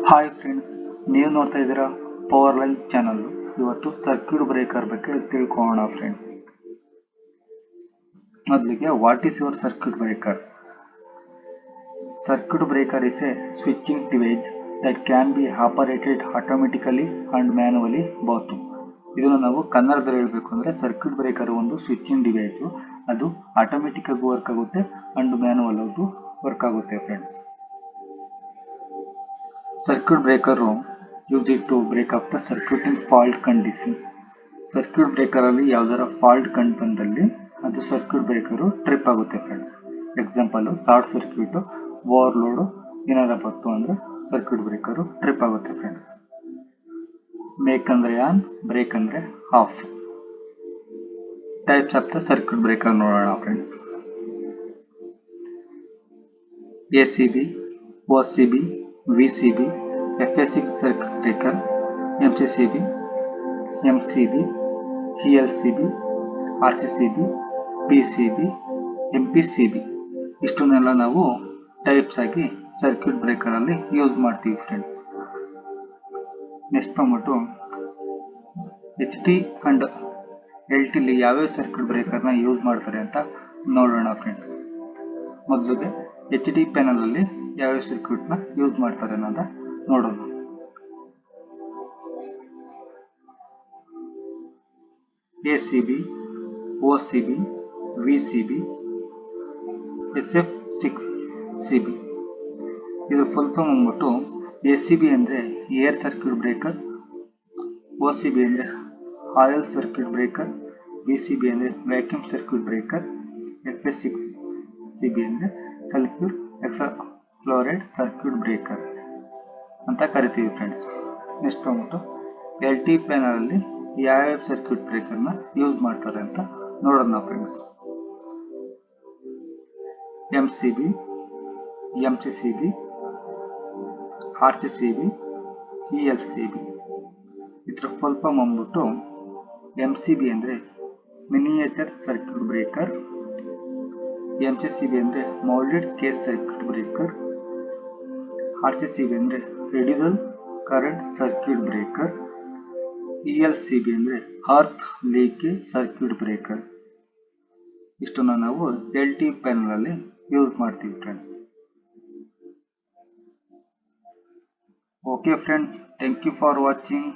Hi friends, ನೀವು ನೋಡ್ತಾ ಇದ್ದೀರಾ ಪವರ್ ಲೈನ್ ಚಾನಲ್. ಇವತ್ತು ಸರ್ಕ್ಯೂಟ್ ಬ್ರೇಕರ್ ಬಗ್ಗೆ ತಿಳ್ಕೊಳ್ಳೋಣ ಫ್ರೆಂಡ್ಸ್. ಮೊದಲಿಗೆ what is your circuit breaker? Circuit breaker is a switching device that can be operated automatically and manually both. ಇದನ್ನು ನಾವು ಕನ್ನಡದಲ್ಲಿ ಹೇಳಬೇಕು ಅಂದರೆ ಸರ್ಕ್ಯೂಟ್ ಬ್ರೇಕರ್ ಒಂದು ಸ್ವಿಚಿಂಗ್ ಡಿವೈಸ್. ಅದು ಆಟೋಮೆಟಿಕ್ ಆಗಿ ವರ್ಕ್ ಆಗುತ್ತೆ ಅಂಡ್ ಮ್ಯಾನುವಲ್ ಆಗಿ ವರ್ಕ್ ಆಗುತ್ತೆ friends. Circuit breaker use it to break up the circuit in fault condition. Circuit breaker ಅಲ್ಲಿ ಯಾವ್ದಾರ ಫಾಲ್ಟ್ ಕಂಡು ಬಂದಲ್ಲಿ ಅದು ಸರ್ಕ್ಯೂಟ್ ಬ್ರೇಕರ್ ಟ್ರಿಪ್ ಆಗುತ್ತೆ friends. Example short circuit, overload ಏನಾರ ಬಂತು ಅಂದ್ರೆ ಸರ್ಕ್ಯೂಟ್ ಬ್ರೇಕರ್ ಟ್ರಿಪ್ ಆಗುತ್ತೆ ಫ್ರೆಂಡ್ಸ್. ಮೇಕ್ ಅಂದ್ರೆ ಆನ್, ಬ್ರೇಕ್ ಅಂದ್ರೆ off. Types of the circuit breaker ನೋಡೋಣ friends. ACB, OCB, VCB, FA6 circuit breaker, MCCB, MCB, ELCB, RCCB, PCB, MPCB ಇಷ್ಟನ್ನೆಲ್ಲ ನಾವು types ಆಗಿ ಸರ್ಕ್ಯೂಟ್ ಬ್ರೇಕರ್ ಅಲ್ಲಿ ಯೂಸ್ ಮಾಡ್ತೀವಿ ಫ್ರೆಂಡ್ಸ್. ನೆಕ್ಸ್ಟ್ ಬಂದ್ಬಿಟ್ಟು HT ಅಂಡ್ LT ಯಾವ್ಯಾವ ಸರ್ಕ್ಯೂಟ್ ಬ್ರೇಕರ್ನ ಯೂಸ್ ಮಾಡ್ತಾರೆ ಅಂತ ನೋಡೋಣ ಫ್ರೆಂಡ್ಸ್. ಮೊದಲಿಗೆ HD ಪ್ಯಾನಲ್ ಅಲ್ಲಿ ಯಾವ್ಯಾವ ಸರ್ಕ್ಯೂಟ್ನ ಯೂಸ್ ಮಾಡ್ತಾರೆ ಅನ್ನೋದ ನೋಡೋಣ. ACB, OCB, VCB, SF6CB. ಇದು ಫುಲ್ ಫಾರ್ಮ್ ಬಂದ್ಬಿಟ್ಟು ACB ಅಂದರೆ ಏರ್ ಸರ್ಕ್ಯೂಟ್ ಬ್ರೇಕರ್, OCB ಅಂದರೆ ಆಯಿಲ್ ಸರ್ಕ್ಯೂಟ್ ಬ್ರೇಕರ್, VCB ಅಂದರೆ ವ್ಯಾಕ್ಯೂಮ್ ಸರ್ಕ್ಯೂಟ್ ಬ್ರೇಕರ್, FA6CB ಅಂದರೆ ಸಲ್ಫ್ಯೂರ್ ಹೆಕ್ಸಾಕ್ಲೋರೈಡ್ ಸರ್ಕ್ಯೂಟ್ ಬ್ರೇಕರ್ ಅಂತ ಕರಿತೀವಿ ಫ್ರೆಂಡ್ಸ್. ನೆಕ್ಸ್ಟ್ ಬಂದ್ಬಿಟ್ಟು LT ಪ್ಯಾನಲ್ ಅಲ್ಲಿ ಯಾವ್ಯಾವ ಸರ್ಕ್ಯೂಟ್ ಬ್ರೇಕರ್ನ ಯೂಸ್ ಮಾಡ್ತಾರೆ ಅಂತ ನೋಡೋಣ friends. MCB, MCCB, RCCB, ELCB. ಇದರ ಫುಲ್ ಫಾರ್ಮ್ ಬಂದ್ಬಿಟ್ಟು MCB ಅಂದರೆ ಮಿನಿಯೇಚರ್ ಸರ್ಕ್ಯೂಟ್ ಬ್ರೇಕರ್, MCCB ಅಂದರೆ moulded case circuit breaker, RCCB ಅಂದರೆ ರೆಡ್ಯೂಸಲ್ ಕರೆಂಟ್ ಸರ್ಕ್ಯೂಟ್ ಬ್ರೇಕರ್, ELCB ಅಂದರೆ ಅರ್ತ್ ಲೀಕೇಜ್ ಸರ್ಕ್ಯೂಟ್ ಬ್ರೇಕರ್. ಇಷ್ಟನ್ನ ನಾವು LT ಪ್ಯಾನಲ್ ಅಲ್ಲಿ ಯೂಸ್ ಮಾಡ್ತೀವಿ friends. Okay friends, thank you for watching.